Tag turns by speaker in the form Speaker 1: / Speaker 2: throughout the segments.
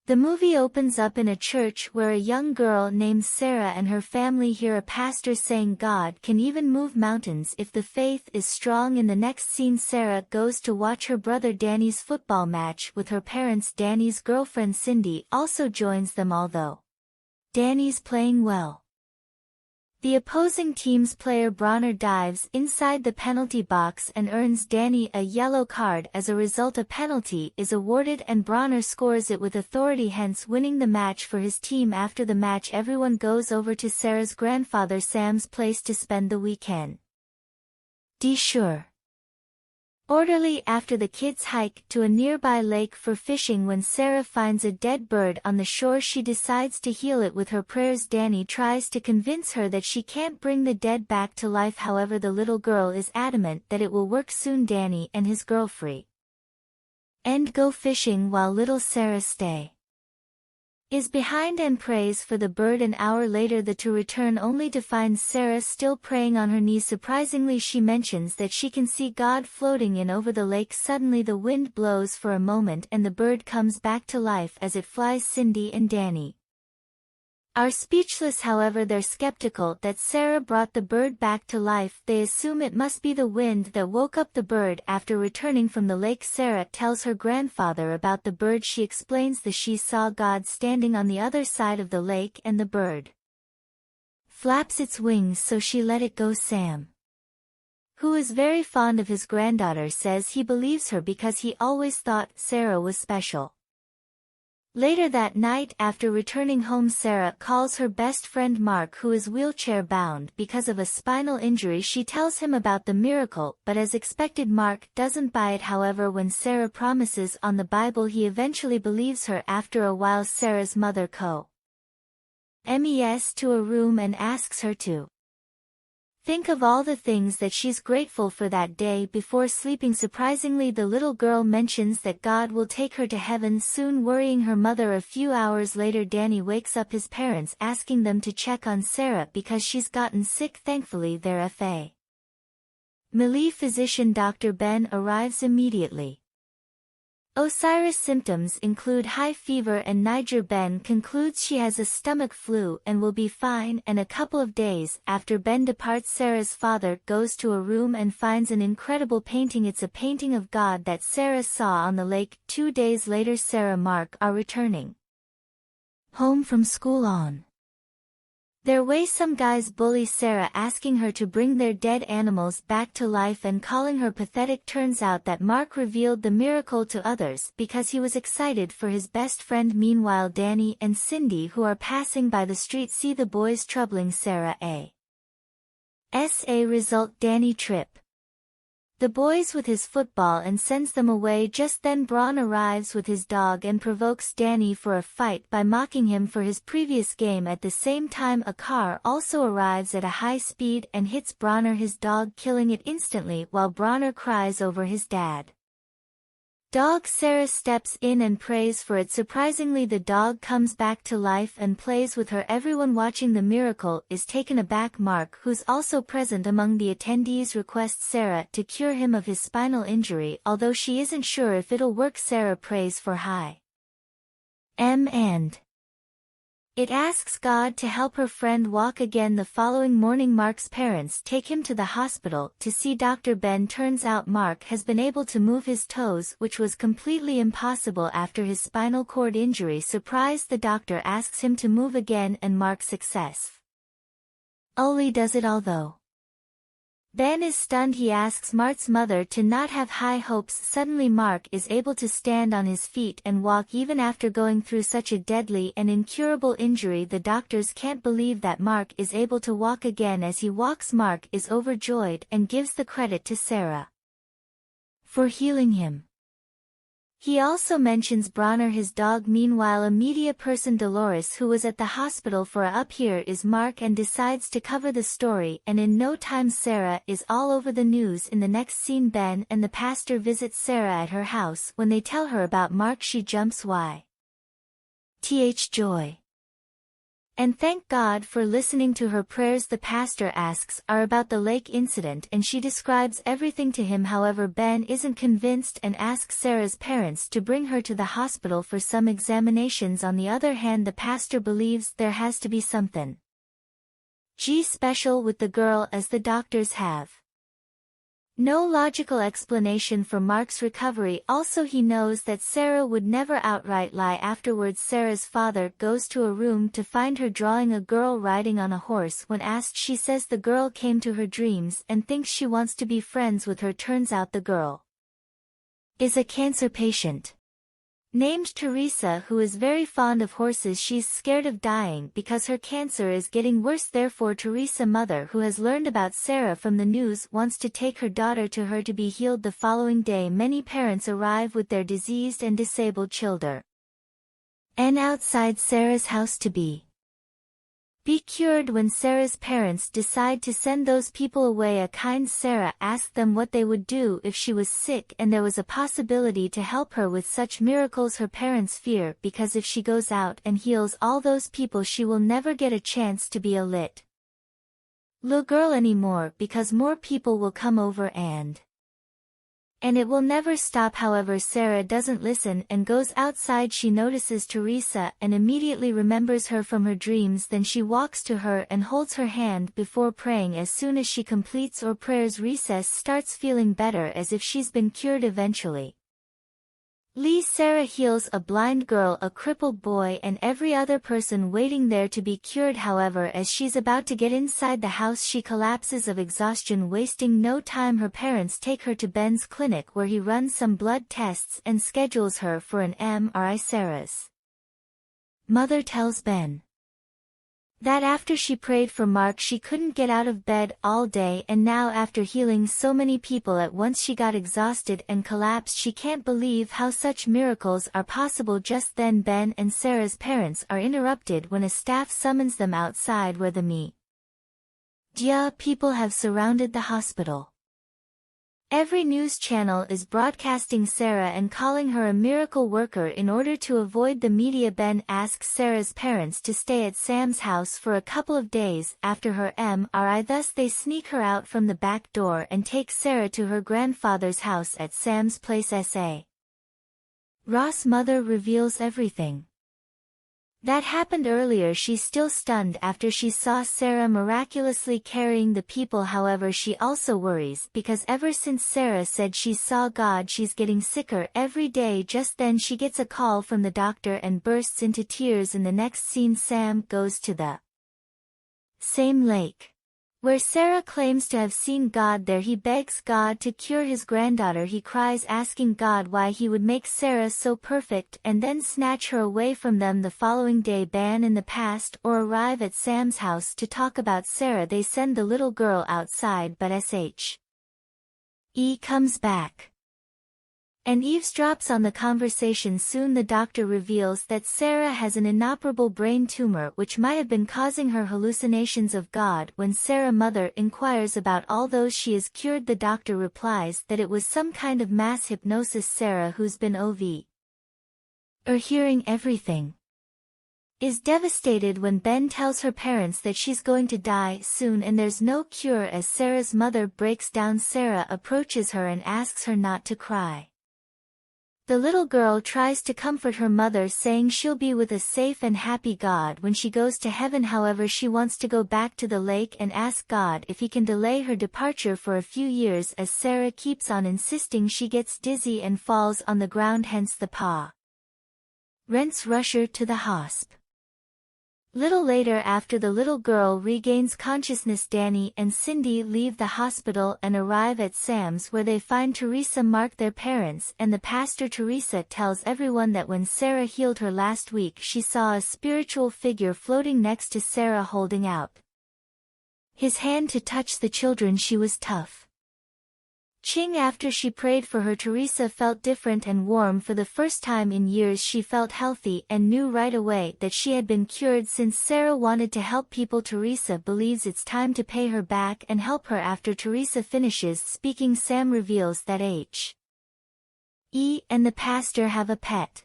Speaker 1: The movie opens up in a church where a young girl named Sarah and her family hear a pastor saying God can even move mountains if the faith is strong. In the next scene, Sarah goes to watch her brother Danny's football match with her parents. Danny's girlfriend Cindy also joins them, although Danny's playing well. The opposing team's player Bronner dives inside the penalty box and earns Danny a yellow card. As a result, a penalty is awarded and Bronner scores it with authority, hence winning the match for his team. After the match, everyone goes over to Sarah's grandfather Sam's place to spend the weekend. Sure. Orderly after the kids hike to a nearby lake for fishing. When Sarah finds a dead bird on the shore, she decides to heal it with her prayers. Danny tries to convince her that she can't bring the dead back to life, however the little girl is adamant that it will work soon. Danny and his girlfriend go fishing while little Sarah is behind and prays for the bird. An hour later the two return only to find Sarah still praying on her knees. Surprisingly, she mentions that she can see God floating in over the lake. Suddenly the wind blows for a moment and the bird comes back to life as it flies. Cindy and Danny are speechless, however they're skeptical that Sarah brought the bird back to life. They assume it must be the wind that woke up the bird. After returning from the lake, Sarah tells her grandfather about the bird. She explains that she saw God standing on the other side of the lake and the bird flaps its wings, so she let it go. Sam, who is very fond of his granddaughter, says he believes her because he always thought Sarah was special. Later that night, after returning home, Sarah calls her best friend Mark, who is wheelchair-bound because of a spinal injury. She tells him about the miracle, but as expected, Mark doesn't buy it. However, when Sarah promises on the Bible, he eventually believes her. After a while, Sarah's mother comes to a room and asks her to think of all the things that she's grateful for that day before sleeping. Surprisingly, the little girl mentions that God will take her to heaven soon, worrying her mother. A few hours later, Danny wakes up his parents, asking them to check on Sarah because she's gotten sick. Thankfully, their family physician Dr. Ben arrives immediately. Osiris' symptoms include high fever and Niger. Ben concludes she has a stomach flu and will be fine. And a couple of days after Ben departs, Sarah's father goes to a room and finds an incredible painting. It's a painting of God that Sarah saw on the lake. 2 days later, Sarah and Mark are returning home from school. On their way, some guys bully Sarah, asking her to bring their dead animals back to life and calling her pathetic. Turns out that Mark revealed the miracle to others because he was excited for his best friend. Meanwhile, Danny and Cindy, who are passing by the street, see the boys troubling Sarah. Result: Danny trip the boys with his football and sends them away. Just then Braun arrives with his dog and provokes Danny for a fight by mocking him for his previous game. At the same time, a car also arrives at a high speed and hits Bronner, his dog, killing it instantly, while Bronner cries over his dog. Sarah steps in and prays for it. Surprisingly, the dog comes back to life and plays with her. Everyone watching the miracle is taken aback. Mark, who's also present among the attendees, requests Sarah to cure him of his spinal injury, although she isn't sure if it'll work. Sarah prays for and it asks God to help her friend walk again. The following morning, Mark's parents take him to the hospital to see Dr. Ben. Turns out Mark has been able to move his toes, which was completely impossible after his spinal cord injury. Surprised, the doctor asks him to move again and Mark successfully does it. Although Ben is stunned, he asks Mark's mother to not have high hopes. Suddenly Mark is able to stand on his feet and walk even after going through such a deadly and incurable injury. The doctors can't believe that Mark is able to walk again. As he walks, Mark is overjoyed and gives the credit to Sarah for healing him. He also mentions Bronner, his dog. Meanwhile, a media person, Dolores, who was at the hospital for up here, is Mark and decides to cover the story, and in no time Sarah is all over the news. In the next scene, Ben and the pastor visit Sarah at her house. When they tell her about Mark, she jumps joy. And thank God for listening to her prayers. The pastor asks are about the lake incident and she describes everything to him. However, Ben isn't convinced and asks Sarah's parents to bring her to the hospital for some examinations. On the other hand, the pastor believes there has to be something special with the girl, as the doctors have no logical explanation for Mark's recovery. Also, he knows that Sarah would never outright lie. Afterwards, Sarah's father goes to a room to find her drawing a girl riding on a horse. When asked, she says the girl came to her dreams and thinks she wants to be friends with her. Turns out the girl is a cancer patient named Teresa who is very fond of horses. She's scared of dying because her cancer is getting worse. Therefore, Teresa's mother, who has learned about Sarah from the news, wants to take her daughter to her to be healed. The following day, many parents arrive with their diseased and disabled children and outside Sarah's house to be cured. When Sarah's parents decide to send those people away, a kind Sarah asked them what they would do if she was sick and there was a possibility to help her with such miracles. Her parents fear because if she goes out and heals all those people, she will never get a chance to be a little girl anymore, because more people will come over and it will never stop. However, Sarah doesn't listen and goes outside. She notices Teresa and immediately remembers her from her dreams. Then she walks to her and holds her hand before praying. As soon as she completes her prayers, recess starts feeling better, as if she's been cured eventually. Sarah heals a blind girl, a crippled boy, and every other person waiting there to be cured. However, as she's about to get inside the house, she collapses of exhaustion. Wasting no time, her parents take her to Ben's clinic, where he runs some blood tests and schedules her for an MRI. Sarah's mother tells Ben that after she prayed for Mark, she couldn't get out of bed all day, and now after healing so many people at once, she got exhausted and collapsed. She can't believe how such miracles are possible. Just then, Ben and Sarah's parents are interrupted when a staff summons them outside, where the media people have surrounded the hospital. Every news channel is broadcasting Sarah and calling her a miracle worker. In order to avoid the media, Ben asks Sarah's parents to stay at Sam's house for a couple of days after her MRI. Thus they sneak her out from the back door and take Sarah to her grandfather's house at Sam's place. S.A. Ross' mother reveals everything that happened earlier. She's still stunned after she saw Sarah miraculously carrying the people. However, she also worries because ever since Sarah said she saw God, she's getting sicker every day. Just then she gets a call from the doctor and bursts into tears. In the next scene, Sam goes to the same lake where Sarah claims to have seen God. There he begs God to cure his granddaughter. He cries, asking God why he would make Sarah so perfect and then snatch her away from them. The following day, Ben and the past arrive at Sam's house to talk about Sarah. They send the little girl outside, but comes back and eavesdrops on the conversation. Soon the doctor reveals that Sarah has an inoperable brain tumor which might have been causing her hallucinations of God. When Sarah's mother inquires about all those she is cured, the doctor replies that it was some kind of mass hypnosis. Sarah, who's been hearing everything, is devastated when Ben tells her parents that she's going to die soon and there's no cure. As Sarah's mother breaks down, Sarah approaches her and asks her not to cry. The little girl tries to comfort her mother, saying she'll be with a safe and happy God when she goes to heaven. However, she wants to go back to the lake and ask God if he can delay her departure for a few years. As Sarah keeps on insisting, she gets dizzy and falls on the ground, hence the parents rush her to the hospital. Little later, after the little girl regains consciousness, Danny and Cindy leave the hospital and arrive at Sam's, where they find Teresa, Mark, their parents, and the pastor. Teresa tells everyone that when Sarah healed her last week, she saw a spiritual figure floating next to Sarah, holding out his hand to touch the children. She was tough. After she prayed for her, Teresa felt different and warm. For the first time in years, she felt healthy and knew right away that she had been cured. Since Sarah wanted to help people, Teresa believes it's time to pay her back and help her. After Teresa finishes speaking, Sam reveals that and the pastor have a pet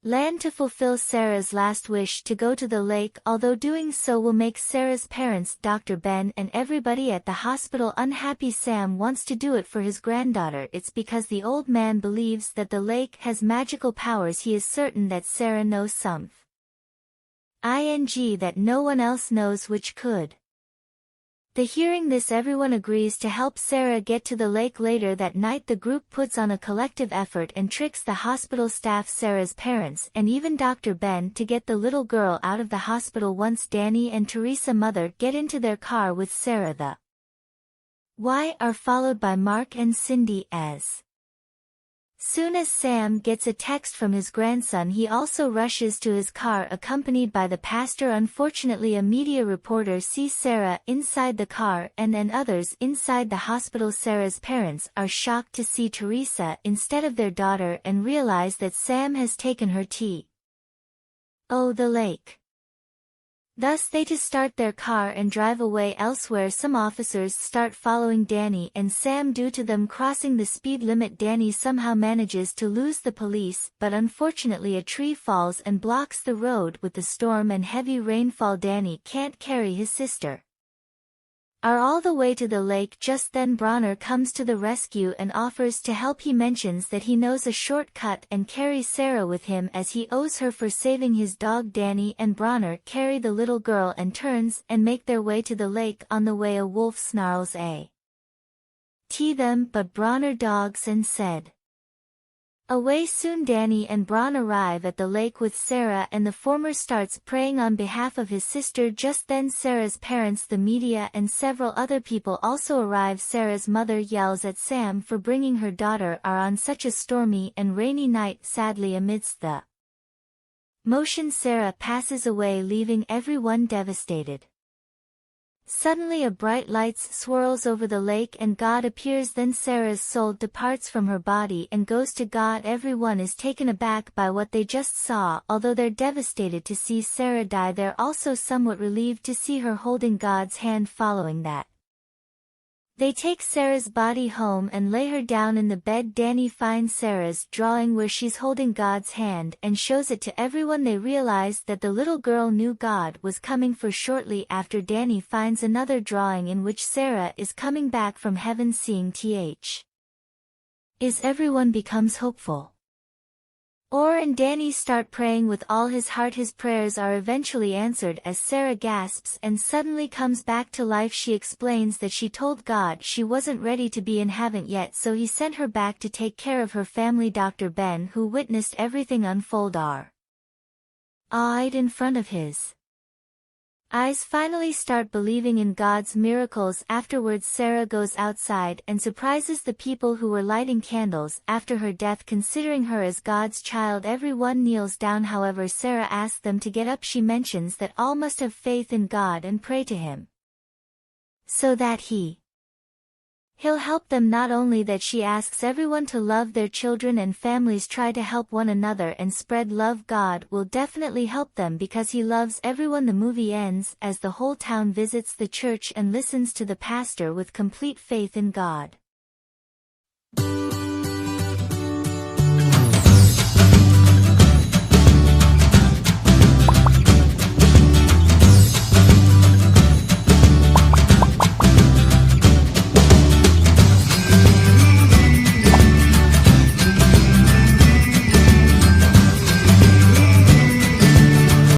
Speaker 1: land to fulfill Sarah's last wish to go to the lake, although doing so will make Sarah's parents, Dr. Ben, and everybody at the hospital unhappy. Sam wants to do it for his granddaughter. It's because the old man believes that the lake has magical powers. He is certain that Sarah knows something that no one else knows, which could. Hearing this, everyone agrees to help Sarah get to the lake. Later that night the group puts on a collective effort and tricks the hospital staff, Sarah's parents, and even Dr. Ben to get the little girl out of the hospital. Once Danny and Teresa mother get into their car with Sarah, the Y are followed by Mark and Cindy. As soon as Sam gets a text from his grandson, he also rushes to his car accompanied by the pastor. Unfortunately, a media reporter sees Sarah inside the car and others inside the hospital. Sarah's parents are shocked to see Teresa instead of their daughter and realize that Sam has taken her to the lake. Thus they to start their car and drive away elsewhere. Some officers start following Danny and Sam due to them crossing the speed limit. Danny somehow manages to lose the police, but unfortunately a tree falls and blocks the road. With the storm and heavy rainfall, Danny can't carry his sister all the way to the lake. Just then Bronner comes to the rescue and offers to help. He mentions that he knows a shortcut and carries Sarah with him as he owes her for saving his dog. Danny and Bronner carry the little girl and turns and make their way to the lake. On the way a wolf snarls at them, but Bronner dogs and said away. Soon Danny and Bron arrive at the lake with Sarah and the former starts praying on behalf of his sister. Just then Sarah's parents, the media and several other people also arrive. Sarah's mother yells at Sam for bringing her daughter on such a stormy and rainy night. Sadly, amidst the motion, Sarah passes away, leaving everyone devastated. Suddenly a bright light swirls over the lake and God appears. Then Sarah's soul departs from her body and goes to God. Everyone is taken aback by what they just saw. Although they're devastated to see Sarah die, they're also somewhat relieved to see her holding God's hand. Following that, they take Sarah's body home and lay her down in the bed. Danny finds Sarah's drawing where she's holding God's hand and shows it to everyone. They realize that the little girl knew God was coming for. Shortly after, Danny finds another drawing in which Sarah is coming back from heaven. Seeing everyone becomes hopeful. And Danny start praying with all his heart. His prayers are eventually answered as Sarah gasps and suddenly comes back to life. She explains that she told God she wasn't ready to be in heaven yet, so he sent her back to take care of her family. Dr. Ben, who witnessed everything unfold, awed in front of his eyes, finally start believing in God's miracles. Afterwards Sarah goes outside and surprises the people who were lighting candles after her death, considering her as God's child. Everyone kneels down, however Sarah asks them to get up. She mentions that all must have faith in God and pray to him so that he'll help them. Not only that, she asks everyone to love their children and families, try to help one another and spread love. God will definitely help them because he loves everyone. The movie ends as the whole town visits the church and listens to the pastor with complete faith in God.